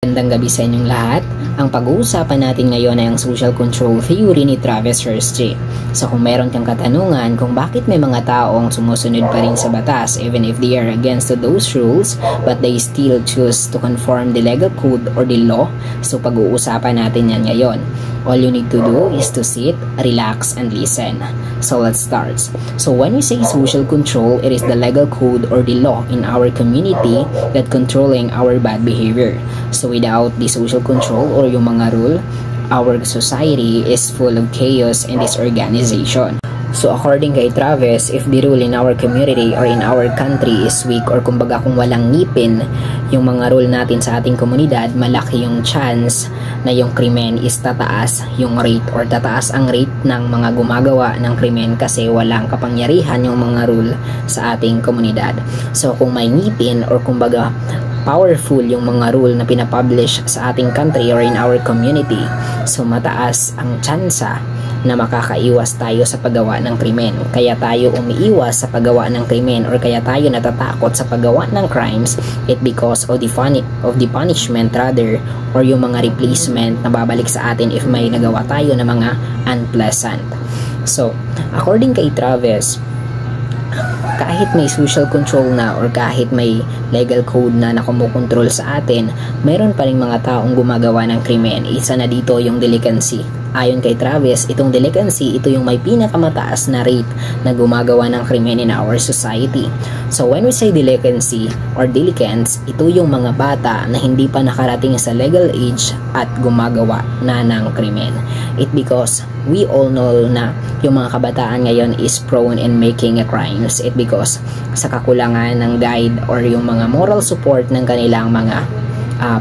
Magandang gabi sa inyong lahat. Ang pag-uusapan natin ngayon ay ang social control theory ni Travis Hirschi. So kung meron kang katanungan kung bakit may mga taong sumusunod pa rin sa batas even if they are against to those rules but they still choose to conform the legal code or the law, so pag-uusapan natin yan ngayon. All you need to do is to sit, relax, and listen. So let's start. So when we say social control, it is the legal code or the law in our community that controlling our bad behavior. So without the social control or yung mga rule, our society is full of chaos and disorganization. So according kay Travis, if the rule in our community or in our country is weak or kumbaga kung walang ngipin yung mga rule natin sa ating komunidad, malaki yung chance na yung krimen is tataas yung rate or tataas ang rate ng mga gumagawa ng krimen kasi walang kapangyarihan yung mga rule sa ating komunidad. So kung may ngipin or kumbaga powerful yung mga rule na pinapublish sa ating country or in our community, so mataas ang tsansa na makakaiwas tayo sa paggawa ng krimen. Kaya tayo umiiwas sa paggawa ng krimen or kaya tayo natatakot sa paggawa ng crimes, it because of the punishment rather or yung mga replacement na babalik sa atin if may nagawa tayo na mga unpleasant. So, according kay Travis, kahit may social control na or kahit may legal code na kumukontrol sa atin, mayroon pa rin mga taong gumagawa ng krimen. Isa na dito yung delinquency. Ayon kay Travis, itong delinquency, ito yung may pinakamataas na rate na gumagawa ng krimen in our society. So when we say delinquency or delinquents, ito yung mga bata na hindi pa nakarating sa legal age at gumagawa na ng krimen. It because we all know na yung mga kabataan ngayon is prone in making crimes. It because sa kakulangan ng guide or yung mga moral support ng kanilang mga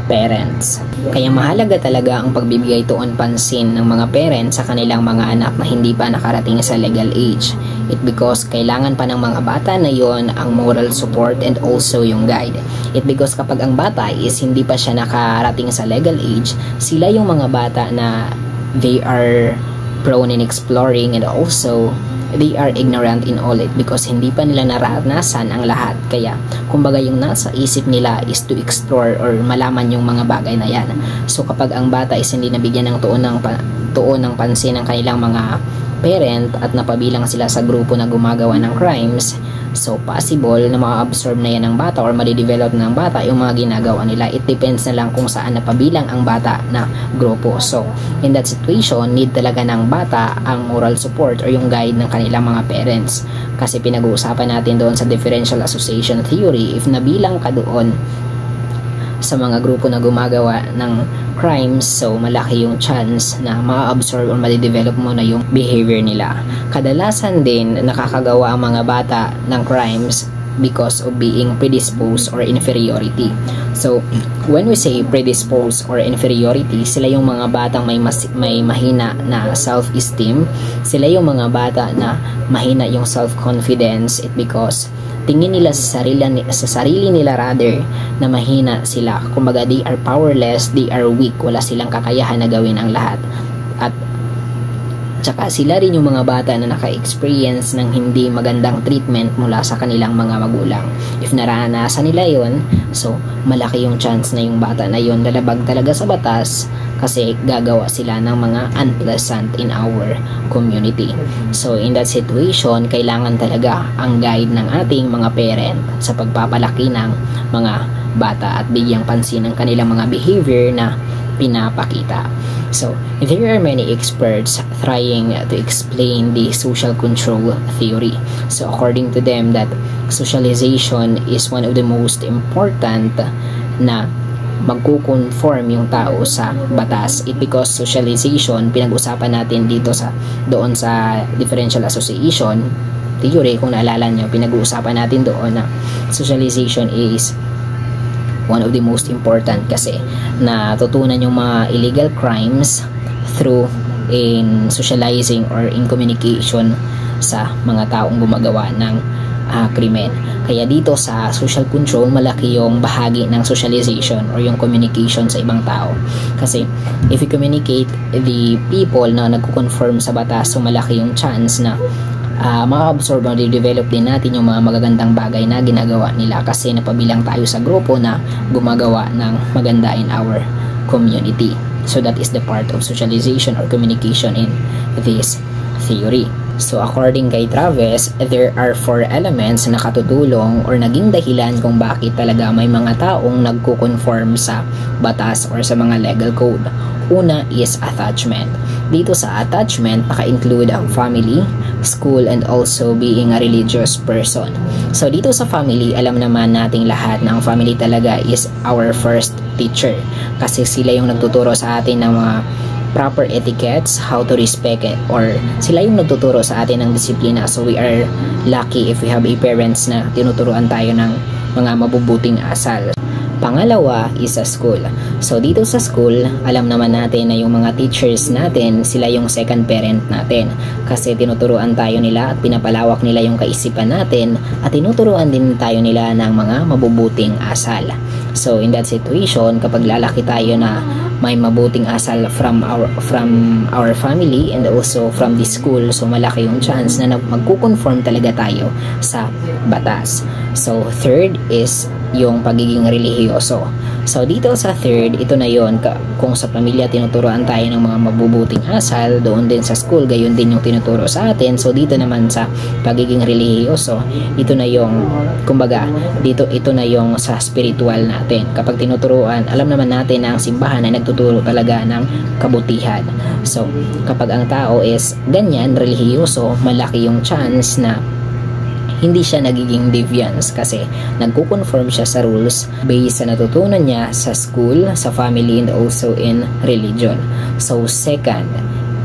parents. Kaya mahalaga talaga ang pagbibigay tuon pansin ng mga parents sa kanilang mga anak na hindi pa nakarating sa legal age. It because kailangan pa ng mga bata na yon ang moral support and also yung guide. It because kapag ang bata is hindi pa siya nakarating sa legal age, sila yung mga bata na they are prone in exploring and also they are ignorant in all it because hindi pa nila naranasan ang lahat. Kaya kumbaga yung nasa isip nila is to explore or malaman yung mga bagay na yan. So kapag ang bata is hindi nabigyan ng tuon ng pansin ng kanilang mga parent at napabilang sila sa grupo na gumagawa ng crimes, so possible na ma-absorb na yan ng bata or ma-develop ng bata yung mga ginagawa nila. It depends na lang kung saan napabilang ang bata na grupo. So in that situation, need talaga ng bata ang moral support or yung guide ng kanilang mga parents. Kasi pinag-uusapan natin doon sa differential association theory, if nabilang ka doon sa mga grupo na gumagawa ng crimes, so malaki yung chance na ma-absorb or ma-develop mo na yung behavior nila. Kadalasan din nakakagawa ang mga bata ng crimes because of being predisposed or inferiority. So when we say predisposed or inferiority, sila yung mga batang may mahina na self-esteem, sila yung mga bata na mahina yung self-confidence. It because tingin nila sa sarili nila rather na mahina sila. Kumbaga they are powerless, they are weak, wala silang kakayahan na gawin ang lahat. At tsaka sila rin yung mga bata na naka-experience ng hindi magandang treatment mula sa kanilang mga magulang. If naranasan nila yon, so malaki yung chance na yung bata na yon lalabag talaga sa batas kasi gagawa sila ng mga unpleasant in our community. So in that situation, kailangan talaga ang guide ng ating mga parent sa pagpapalaki ng mga bata at bigyang pansin ng kanilang mga behavior na pinapakita. So there are many experts trying to explain the social control theory. So according to them, that socialization is one of the most important na magkukonform yung tao sa batas. It because socialization, pinag-usapan natin dito doon sa differential association theory, kung naalala nyo, pinag-uusapan natin doon na socialization is one of the most important kasi natutunan yung mga illegal crimes through in socializing or in communication sa mga taong gumagawa ng krimen. Kaya dito sa social control, malaki yung bahagi ng socialization or yung communication sa ibang tao. Kasi if you communicate the people na nagko-conform sa batas, so malaki yung chance na ma-absorb o develop din natin yung mga magagandang bagay na ginagawa nila kasi napabilang tayo sa grupo na gumagawa ng maganda in our community. So that is the part of socialization or communication in this theory. So according kay Travis, there are 4 elements na katutulong or naging dahilan kung bakit talaga may mga taong nagko-conform sa batas or sa mga legal code. Una is attachment. Dito sa attachment, naka-include ang family, school, and also being a religious person. So dito sa family, alam naman nating lahat na ang family talaga is our first teacher. Kasi sila yung nagtuturo sa atin ng mga proper etiquettes, how to respect it, or sila yung nagtuturo sa atin ng disiplina. So we are lucky if we have a parents na tinuturuan tayo ng mga mabubuting asal. Pangalawa is sa school. So dito sa school, alam naman natin na yung mga teachers natin, sila yung second parent natin. Kasi tinuturuan tayo nila at pinapalawak nila yung kaisipan natin at tinuturuan din tayo nila ng mga mabubuting asal. So in that situation, kapag lalaki tayo na may mabuting asal from our family and also from the school, so malaki yung chance na magkukonform talaga tayo sa batas. So third is yung pagiging relihiyoso. So dito sa third, ito na yon, kung sa pamilya tinuturuan tayo ng mga mabubuting asal, doon din sa school gayon din yung tinuturo sa atin. So dito naman sa pagiging relihiyoso, ito na yung, kumbaga dito, ito na yung sa spiritual natin. Kapag tinuturuan, alam naman natin na ang simbahan ay nagtuturo talaga ng kabutihan. So kapag ang tao is ganyan, relihiyoso, malaki yung chance na hindi siya nagiging deviance kasi nagko-conform siya sa rules based sa natutunan niya sa school, sa family, and also in religion. So second,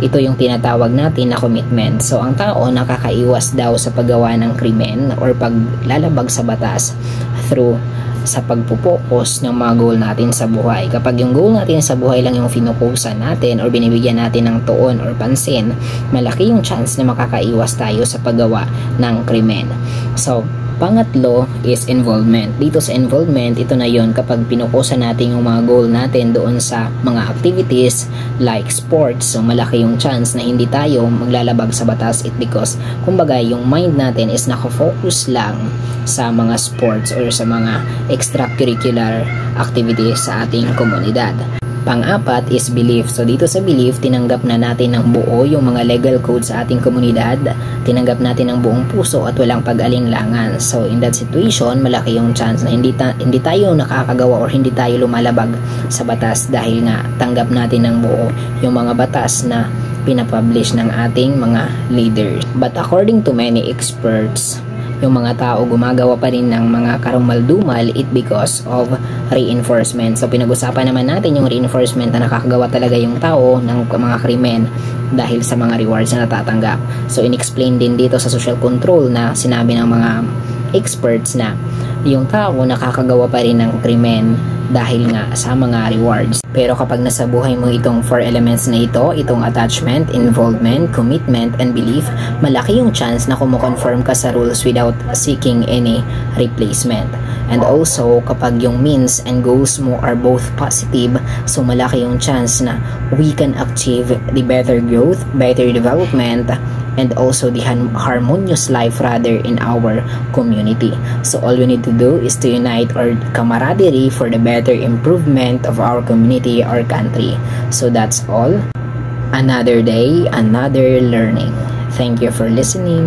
ito yung tinatawag natin na commitment. So ang tao nakakaiwas daw sa paggawa ng krimen or paglalabag sa batas through sa pagpupokus ng mga goal natin sa buhay. Kapag yung goal natin sa buhay lang yung finukusan natin or binibigyan natin ng tuon or pansin, malaki yung chance na makakaiwas tayo sa paggawa ng krimen. So, pangatlo is involvement. Dito sa involvement, ito na yon kapag pinukusan natin yung mga goal natin doon sa mga activities like sports, so malaki yung chance na hindi tayo maglalabag sa batas because kumbaga yung mind natin is nakafocus lang sa mga sports or sa mga extracurricular activities sa ating komunidad. Pang-apat is belief. So dito sa belief, tinanggap na natin ng buo yung mga legal code sa ating komunidad. Tinanggap natin ng buong puso at walang pag-alinlangan. So in that situation, malaki yung chance na hindi tayo nakakagawa or hindi tayo lumalabag sa batas dahil nga tanggap natin ng buo yung mga batas na pinapublish ng ating mga leaders. But according to many experts, yung mga tao gumagawa pa rin ng mga karumaldumal it because of reinforcement. So pinag-usapan naman natin yung reinforcement na nakakagawa talaga yung tao ng mga krimen dahil sa mga rewards na natatanggap. So in-explain din dito sa social control na sinabi ng mga experts na yung tao nakakagawa pa rin ng krimen dahil nga sa mga rewards. Pero kapag nasa buhay mo itong 4 elements na ito, itong attachment, involvement, commitment, and belief, malaki yung chance na kumukonform ka sa rules without seeking any replacement. And also, kapag yung means and goals mo are both positive, so malaki yung chance na we can achieve the better growth, better development, and also the harmonious life rather in our community. So all we need to do is to unite our camaraderie for the better improvement of our community, our country. So that's all. Another day, another learning. Thank you for listening.